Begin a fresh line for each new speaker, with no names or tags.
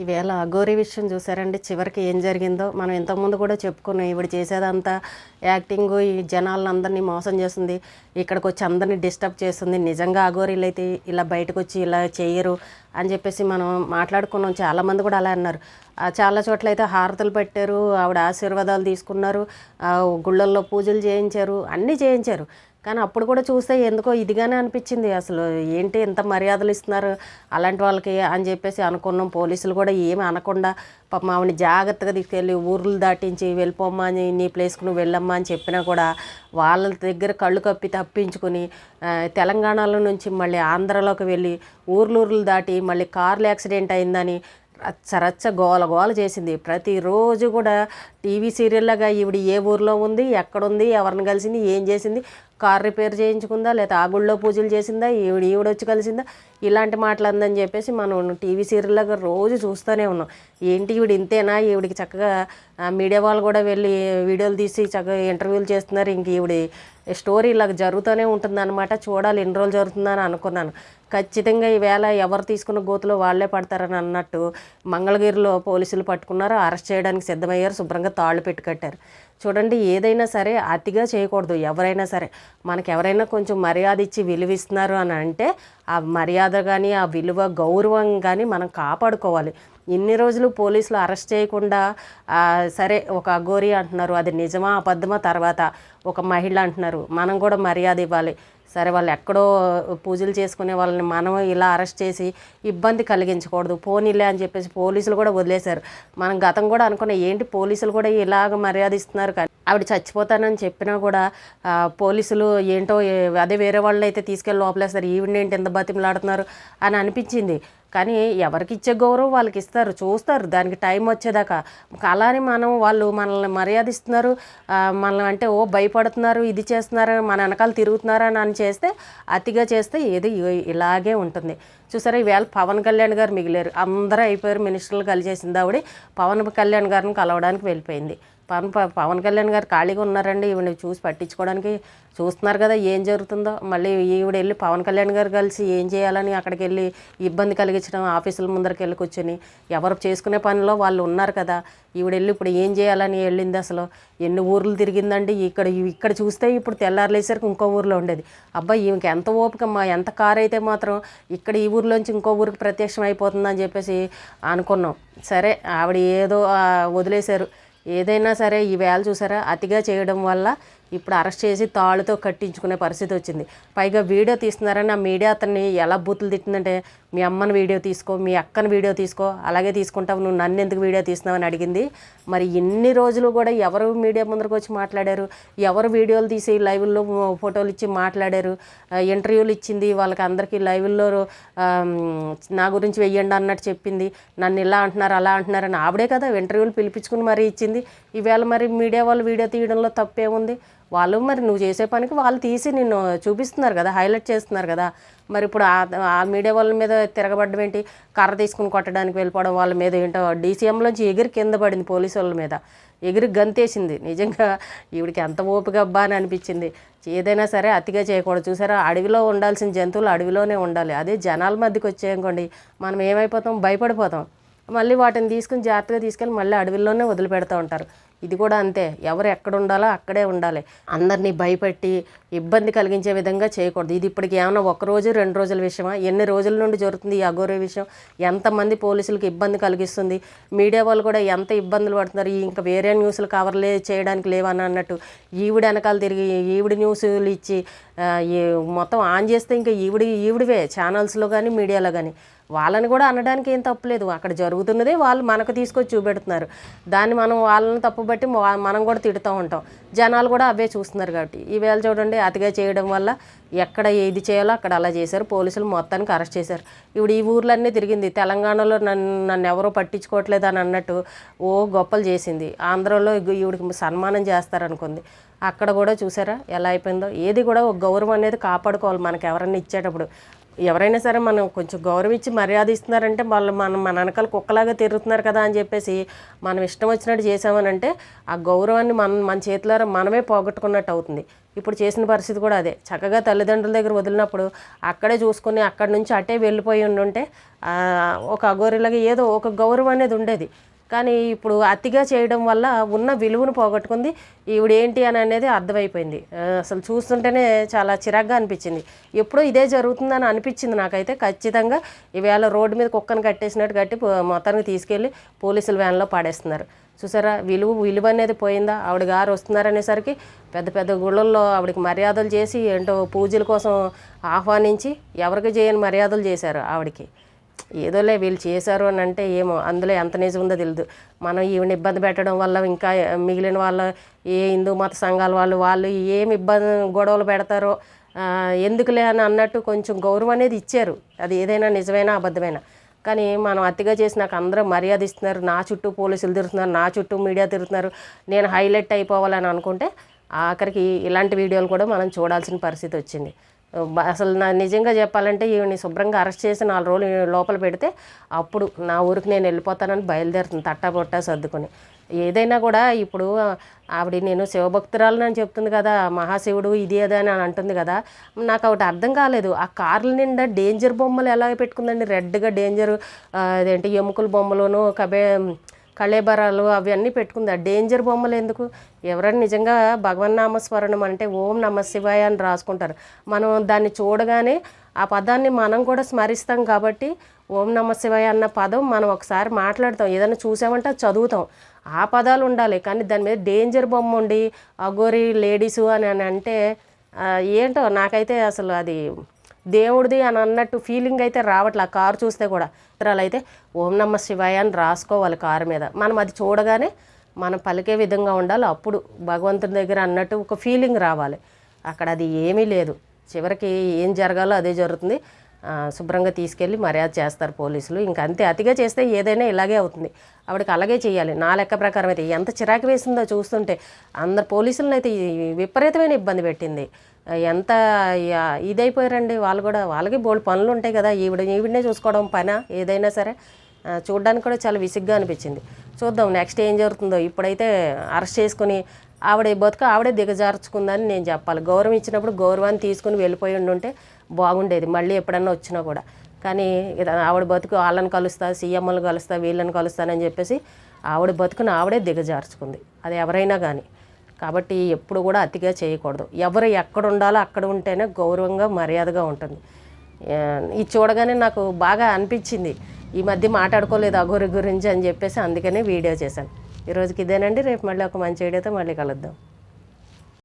ఈవేళ అఘోరి విషయం చూసారండి. చివరికి ఏం జరిగిందో మనం ఇంతకుముందు కూడా చెప్పుకున్నాం. ఈవిడ చేసేదంతా యాక్టింగ్, ఈ జనాలను అందరినీ మోసం చేస్తుంది, ఇక్కడికి వచ్చి అందరినీ డిస్టర్బ్ చేస్తుంది. నిజంగా అఘోరీలు అయితే ఇలా బయటకు వచ్చి ఇలా చేయరు అని చెప్పేసి మనం మాట్లాడుకున్నాం. చాలామంది కూడా అలా అన్నారు. చాలా చోట్ల అయితే హారతులు పెట్టారు, ఆవిడ ఆశీర్వాదాలు తీసుకున్నారు, గుళ్ళల్లో పూజలు చేయించారు, అన్నీ చేయించారు. కానీ అప్పుడు కూడా చూస్తే ఎందుకో ఇదిగానే అనిపించింది. అసలు ఏంటి ఇంత మర్యాదలు ఇస్తున్నారు అలాంటి వాళ్ళకి అని చెప్పేసి అనుకున్నాం. పోలీసులు కూడా ఏమి అనకుండా పాపం ఆవిడని జాగ్రత్తగా తీసుకెళ్ళి ఊర్లు దాటించి వెళ్ళిపోమ్మా అని, నీ ప్లేస్కి నువ్వు వెళ్ళమ్మా అని చెప్పినా కూడా వాళ్ళ దగ్గర కళ్ళు కప్పి తప్పించుకొని తెలంగాణలో నుంచి మళ్ళీ ఆంధ్రలోకి వెళ్ళి ఊర్లు దాటి మళ్ళీ కార్లు యాక్సిడెంట్ అయిందని రచ్చ గోల గోల చేసింది. ప్రతిరోజు కూడా టీవీ సీరియల్లాగా ఈవిడ ఏ ఊర్లో ఉంది, ఎక్కడుంది, ఎవరిని కలిసింది, ఏం చేసింది, కార్ రిపేర్ చేయించుకుందా, లేదా ఆ గుళ్ళో పూజలు చేసిందా, ఈవిడొచ్చి కలిసిందా, ఇలాంటి మాటలందని చెప్పేసి మనం టీవీ సీరియల్లాగా రోజు చూస్తూనే ఉన్నాం. ఏంటి ఈవిడ ఇంతేనా, ఈవిడికి చక్కగా మీడియా వాళ్ళు కూడా వెళ్ళి వీడియోలు తీసి చక్కగా ఇంటర్వ్యూలు చేస్తున్నారు. ఇంక ఈవిడ స్టోరీ ఇలాగ జరుగుతూనే ఉంటుందన్నమాట. చూడాలి ఎన్ని రోజులు జరుగుతుందని అనుకున్నాను. ఖచ్చితంగా ఈవేళ ఎవరు తీసుకున్న గోతులో వాళ్ళే పడతారని అన్నట్టు మంగళగిరిలో పోలీసులు పట్టుకున్నారు, అరెస్ట్ చేయడానికి సిద్ధమయ్యారు, శుభ్రంగా తాళ్ళు పెట్టి కట్టారు. చూడండి, ఏదైనా సరే అతిగా చేయకూడదు. ఎవరైనా సరే మనకు ఎవరైనా కొంచెం మర్యాద ఇచ్చి విలువిస్తున్నారు అని అంటే ఆ మర్యాద కానీ ఆ విలువ గౌరవం కానీ మనం కాపాడుకోవాలి. ఇన్ని రోజులు పోలీసులు అరెస్ట్ చేయకుండా సరే ఒక అఘోరి అంటున్నారు, అది నిజమా అబద్ధమా తర్వాత ఒక మహిళ అంటున్నారు, మనం కూడా మర్యాద ఇవ్వాలి. సరే వాళ్ళు ఎక్కడో పూజలు చేసుకునే వాళ్ళని మనం ఇలా అరెస్ట్ చేసి ఇబ్బంది కలిగించకూడదు, పోనీలే అని చెప్పేసి పోలీసులు కూడా వదిలేశారు. మనం గతం కూడా అనుకున్న ఏంటి పోలీసులు కూడా ఇలాగ మర్యాద ఇస్తున్నారు. కానీ ఆవిడ చచ్చిపోతానని చెప్పినా కూడా పోలీసులు ఏంటో అదే వేరే వాళ్ళు అయితే తీసుకెళ్ళి లోపలేస్తారు, ఈవిడేంటి ఎంత బతిమలాడుతున్నారు అని అనిపించింది. కానీ ఎవరికి ఇచ్చే గౌరవం వాళ్ళకి ఇస్తారు, చూస్తారు దానికి టైం వచ్చేదాకా. అలానే వాళ్ళు మనల్ని మర్యాద ఇస్తున్నారు, మనల్ని అంటే భయపడుతున్నారు, ఇది చేస్తున్నారు, మన వెనకాల తిరుగుతున్నారు అని చేస్తే అతిగా చేస్తే ఏది ఇలాగే ఉంటుంది. చూసారా, ఈవేళ పవన్ కళ్యాణ్ గారు మిగిలేరు, అందరూ అయిపోయారు. మినిస్టర్లు కలిసేసింది ఆవిడ పవన్ కళ్యాణ్ గారిని కలవడానికి వెళ్ళిపోయింది. పవన్ కళ్యాణ్ గారు ఖాళీగా ఉన్నారండి, ఈవిడ చూసి పట్టించుకోవడానికి. చూస్తున్నారు కదా ఏం జరుగుతుందో. మళ్ళీ ఈవిడ వెళ్ళి పవన్ కళ్యాణ్ గారు కలిసి ఏం చేయాలని అక్కడికి వెళ్ళి ఇబ్బంది కలిగించడం, ఆఫీసుల ముందరికి వెళ్ళి కూర్చొని ఎవరు చేసుకునే పనిలో వాళ్ళు ఉన్నారు కదా. ఈవిడ వెళ్ళి ఇప్పుడు ఏం చేయాలని వెళ్ళింది. అసలు ఎన్ని ఊర్లు తిరిగిందండి. ఇక్కడ చూస్తే ఇప్పుడు తెల్లారులేసరికి ఇంకో ఊర్లో ఉండేది. అబ్బాయి ఈమెకి ఎంత ఓపికమ్మా, ఎంత కారు అయితే మాత్రం ఇక్కడ ఈ ఊర్లోంచి ఇంకో ఊరికి ప్రత్యక్షం అయిపోతుందని చెప్పేసి అనుకున్నాం. సరే ఆవిడ ఏదో వదిలేశారు. ఏదైనా సరే ఈవేళ చూసారా అతిగా చేయడం వల్ల ఇప్పుడు అరెస్ట్ చేసి తాళ్ళతో కట్టించుకునే పరిస్థితి వచ్చింది. పైగా వీడియో తీస్తున్నారని ఆ మీడియా అతన్ని ఎలా బూతులు తిట్టిందంటే, మీ అమ్మని వీడియో తీసుకో, మీ అక్కని వీడియో తీసుకో, అలాగే తీసుకుంటావు, నువ్వు నన్ను ఎందుకు వీడియో తీస్తున్నావని అడిగింది. మరి ఇన్ని రోజులు కూడా ఎవరు మీడియా ముందరకు వచ్చి మాట్లాడారు, ఎవరు వీడియోలు తీసి లైవ్ల్లో ఫోటోలు ఇచ్చి మాట్లాడారు, ఇంటర్వ్యూలు ఇచ్చింది వాళ్ళకి అందరికీ లైవ్ల్లో నా గురించి వెయ్యండి అన్నట్టు చెప్పింది. నన్ను ఇలా అంటున్నారు అలా అంటున్నారని ఆవిడే కదా ఇంటర్వ్యూలు పిలిపించుకుని మరీ ఇచ్చింది. ఈవేళ మరి మీడియా వాళ్ళు వీడియో తీయడంలో తప్పేముంది. వాళ్ళు మరి నువ్వు చేసే పనికి వాళ్ళు తీసి నిన్ను చూపిస్తున్నారు కదా, హైలైట్ చేస్తున్నారు కదా. మరి ఇప్పుడు ఆ మీడియా వాళ్ళ మీద తిరగబడ్డం ఏంటి, కర్ర తీసుకుని కొట్టడానికి వెళ్ళిపోవడం, వాళ్ళ మీద ఏంటో డీసీఎంలోంచి ఎగిరి కింద పడింది, పోలీసు వాళ్ళ మీద ఎగిరి గంతేసింది. నిజంగా ఈవిడికి ఎంత ఓపిక అబ్బా అని అనిపించింది. ఏదైనా సరే అతిగా చేయకూడదు. చూసారా, అడవిలో ఉండాల్సిన జంతువులు అడవిలోనే ఉండాలి. అదే జనాల మధ్యకి వచ్చేయనుకోండి మనం ఏమైపోతాం, భయపడిపోతాం. మళ్ళీ వాటిని తీసుకుని జాగ్రత్తగా తీసుకెళ్ళి మళ్ళీ అడవిలోనే వదిలిపెడుతూ ఉంటారు. ఇది కూడా అంతే, ఎవరు ఎక్కడ ఉండాలో అక్కడే ఉండాలి. అందరినీ భయపెట్టి ఇబ్బంది కలిగించే విధంగా చేయకూడదు. ఇది ఇప్పటికి ఏమైనా 1 రోజు 2 రోజుల విషయమా, ఎన్ని రోజుల నుండి జరుగుతుంది ఈ అఘోరి విషయం. ఎంతమంది పోలీసులకు ఇబ్బంది కలిగిస్తుంది, మీడియా వాళ్ళు కూడా ఎంత ఇబ్బందులు పడుతున్నారు. ఇంకా వేరే న్యూస్లు కవర్లే చేయడానికి లేవని అన్నట్టు ఈవిడ వెనకాల తిరిగి ఈవిడ న్యూస్లు ఇచ్చి మొత్తం ఆన్ చేస్తే ఇంకా ఈవిడివే ఛానల్స్లో కానీ మీడియాలో కానీ. వాళ్ళని కూడా అనడానికి ఏం తప్పులేదు, అక్కడ జరుగుతున్నదే వాళ్ళు మనకు తీసుకొచ్చి చూపెడుతున్నారు. దాన్ని మనం వాళ్ళని తప్పుబట్టి మనం కూడా తిడుతూ ఉంటాం. జనాలు కూడా అవే చూస్తున్నారు. కాబట్టి ఈవేళ చూడండి అతిగా చేయడం వల్ల ఎక్కడ ఏది చేయాలో అక్కడ అలా చేశారు. పోలీసులు మొత్తానికి అరెస్ట్ చేశారు. ఇప్పుడు ఈ ఊర్లన్నీ తిరిగింది. తెలంగాణలో నన్ను ఎవరో పట్టించుకోవట్లేదు అని అన్నట్టు గొప్పలు చేసింది. ఆంధ్రలో ఈవిడికి సన్మానం చేస్తారనుకుంది. అక్కడ కూడా చూసారా ఎలా అయిపోయిందో. ఏది కూడా ఒక గౌరవం అనేది కాపాడుకోవాలి మనకు ఎవరన్నా ఇచ్చేటప్పుడు. ఎవరైనా సరే మనం కొంచెం గౌరవం ఇచ్చి మర్యాద ఇస్తున్నారంటే వాళ్ళు మన వెనకాల కుక్కలాగా తిరుగుతున్నారు కదా అని చెప్పేసి మనం ఇష్టం వచ్చినట్టు చేసామనంటే ఆ గౌరవాన్ని మన చేతులారా మనమే పోగొట్టుకున్నట్టు అవుతుంది. ఇప్పుడు చేసిన పరిస్థితి కూడా అదే. చక్కగా తల్లిదండ్రుల దగ్గర వదిలినప్పుడు అక్కడే చూసుకొని అక్కడి నుంచి అటే వెళ్ళిపోయి ఉండుంటే ఒక అఘోరిలాగా ఏదో ఒక గౌరవం అనేది ఉండేది. కానీ ఇప్పుడు అతిగా చేయడం వల్ల ఉన్న విలువను పోగొట్టుకుంది. ఈవిడేంటి అని అనేది అర్థమైపోయింది. అసలు చూస్తుంటేనే చాలా చిరాగ్గా అనిపించింది. ఎప్పుడో ఇదే జరుగుతుందని అనిపించింది నాకైతే. ఖచ్చితంగా ఈవేళ రోడ్డు మీద కుక్కను కట్టేసినట్టు కట్టి మొత్తానికి తీసుకెళ్ళి పోలీసుల వ్యాన్లో పాడేస్తున్నారు. చూసారా, విలువ అనేది పోయిందా? ఆవిడ గారు వస్తున్నారనేసరికి పెద్ద పెద్ద గుళ్ళల్లో ఆవిడకి మర్యాదలు చేసి ఏంటో పూజల కోసం ఆహ్వానించి ఎవరికి చేయని మర్యాదలు చేశారు ఆవిడకి. ఏదోలే వీళ్ళు చేశారు అని అంటే ఏమో అందులో ఎంత నిజం ఉందో తెలియదు. మనం ఈవిని ఇబ్బంది పెట్టడం వల్ల ఇంకా మిగిలిన వాళ్ళ ఏ హిందూ మత సంఘాల వాళ్ళు ఏమి గొడవలు పెడతారో ఎందుకులే అని అన్నట్టు కొంచెం గౌరవం అనేది ఇచ్చారు. అది ఏదైనా నిజమైనా అబద్ధమైనా. కానీ మనం అతిగా చేసి నాకు అందరూ మర్యాద ఇస్తున్నారు, నా చుట్టూ పోలీసులు తిరుగుతున్నారు, నా చుట్టూ మీడియా తిరుగుతున్నారు, నేను హైలైట్ అయిపోవాలని అనుకుంటే ఆఖరికి ఇలాంటి వీడియోలు కూడా మనం చూడాల్సిన పరిస్థితి వచ్చింది. అసలు నిజంగా చెప్పాలంటే ఈవిని శుభ్రంగా అరెస్ట్ చేసి 4 రోజులు లోపల పెడితే అప్పుడు నా ఊరికి నేను వెళ్ళిపోతానని బయలుదేరుతుంది తట్టా పొట్టా సర్దుకొని. ఏదైనా కూడా ఇప్పుడు ఆవిడ నేను శివభక్తురాలని అని చెప్తుంది కదా, మహాశివుడు ఇది అదే అని అంటుంది కదా. నాకు ఒకటి అర్థం కాలేదు, ఆ కార్ల నిండా డేంజర్ బొమ్మలు ఎలా పెట్టుకుందండి? రెడ్గా డేంజర్ అదేంటి ఎముకల బొమ్మలోను కళేబరాలు అవన్నీ పెట్టుకుంది. ఆ డేంజర్ బొమ్మలు ఎందుకు? ఎవరైనా నిజంగా భగవన్నామస్మరణం అంటే ఓం నమ శివాయ అని రాసుకుంటారు. మనం దాన్ని చూడగానే ఆ పదాన్ని మనం కూడా స్మరిస్తాం కాబట్టి ఓం నమ శివాయ అన్న పదం మనం ఒకసారి మాట్లాడతాం, ఏదైనా చూసామంటే అది చదువుతాం. ఆ పదాలు ఉండాలి. కానీ దాని మీద డేంజర్ బొమ్మ ఉండి అఘోరి లేడీసు అని అంటే ఏంటో నాకైతే అసలు అది దేవుడిది అని అన్నట్టు ఫీలింగ్ అయితే రావట్లే. ఆ కారు చూస్తే కూడా అయితే ఓం నమ శివాయ అని రాసుకోవాలి కారు మీద. మనం అది చూడగానే మనం పలికే విధంగా ఉండాలి. అప్పుడు భగవంతుని దగ్గర అన్నట్టు ఒక ఫీలింగ్ రావాలి. అక్కడ అది ఏమీ లేదు. చివరికి ఏం జరగాలో అదే జరుగుతుంది. శుభ్రంగా తీసుకెళ్ళి మర్యాద చేస్తారు పోలీసులు. ఇంకా అంతే. అతిగా చేస్తే ఏదైనా ఇలాగే అవుతుంది. ఆవిడకి అలాగే చేయాలి నా లెక్క ప్రకారం అయితే. ఎంత చిరాకు వేసిందో చూస్తుంటే. అందరు పోలీసులను అయితే విపరీతమైన ఇబ్బంది పెట్టింది. ఎంత ఇదైపోయారండి వాళ్ళు కూడా. వాళ్ళకి బోల్డ్ పనులు ఉంటాయి కదా, ఈవిడనే చూసుకోవడం పైన ఏదైనా సరే. చూడడానికి కూడా చాలా విసిగ్గా అనిపించింది. చూద్దాం నెక్స్ట్ ఏం జరుగుతుందో. ఇప్పుడైతే అరెస్ట్ చేసుకుని ఆవిడ బతుక ఆవిడే దిగజార్చుకుందని నేను చెప్పాలి. గౌరవం ఇచ్చినప్పుడు గౌరవాన్ని తీసుకుని వెళ్ళిపోయి ఉంటే బాగుండేది మళ్ళీ ఎప్పుడన్నా వచ్చినా కూడా. కానీ ఆవిడ బతుకు వాళ్ళని కలుస్తా, సీఎంలను కలుస్తా, వీళ్ళని కలుస్తానని చెప్పేసి ఆవిడ బతుకుని ఆవిడే దిగజార్చుకుంది. అది ఎవరైనా కానీ. కాబట్టి ఎప్పుడు కూడా అతిగా చేయకూడదు. ఎవరు ఎక్కడ ఉండాలో అక్కడ ఉంటేనే గౌరవంగా మర్యాదగా ఉంటుంది. ఇది చూడగానే నాకు బాగా అనిపించింది. ఈ మధ్య మాట్లాడుకోలేదు అఘోరి గురించి అని చెప్పేసి అందుకనే వీడియో చేశాను. ఈరోజుకి ఇదేనండి. రేపు మళ్ళీ ఒక మంచి వీడియోతో మళ్ళీ కలుద్దాం.